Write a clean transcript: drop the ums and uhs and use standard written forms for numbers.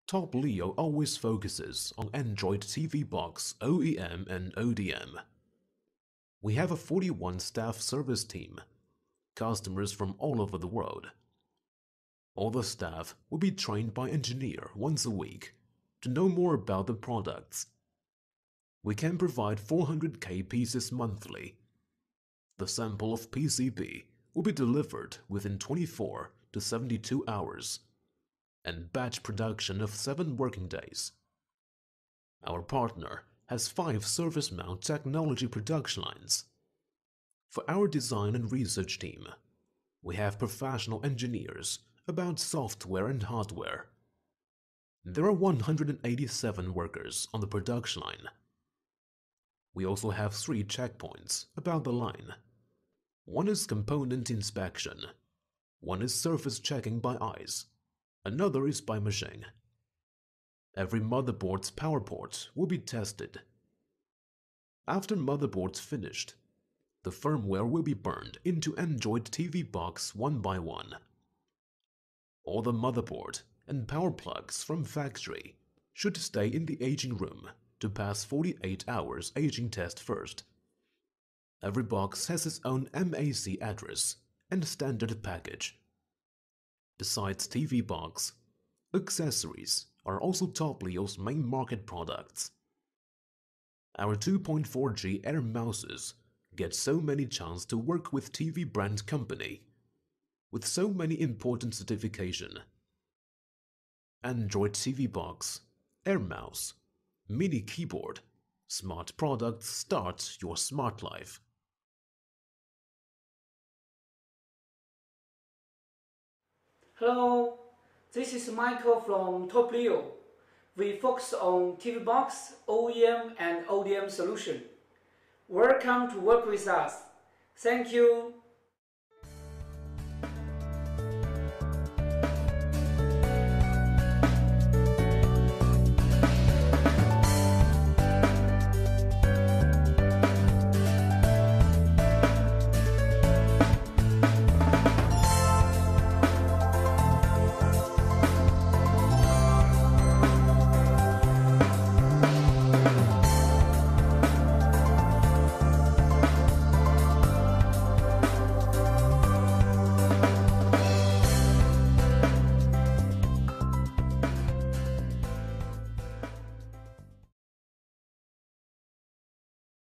Topleo always focuses on Android TV box OEM and ODM. We have a 41-staff service team, customers from all over the world. All the staff will be trained by engineer once a week to know more about the products. We can provide 400K pieces monthly. The sample of PCB will be delivered within 24 to 72 hours, and batch production of 7 working days. Our partner has 5 surface mount technology production lines. For our design and research team, we have professional engineers about software and hardware. There are 187 workers on the production line. We also have 3 checkpoints about the line. One is component inspection, one is surface checking by eyes, another is by machine. Every motherboard's power port will be tested. After motherboard's finished, the firmware will be burned into Android TV box one by one. All the motherboard and power plugs from factory should stay in the aging room to pass 48 hours aging test first. Every box has its own MAC address and standard package. Besides TV box, accessories are also Topleo's main market products. Our 2.4G Air mouses get so many chance to work with TV brand company, with so many important certification. Android TV box, Air mouse, mini keyboard, smart products start your smart life. Hello, this is Michael from Topleo. We focus on TV box, OEM and ODM Solution. Welcome to work with us. Thank you.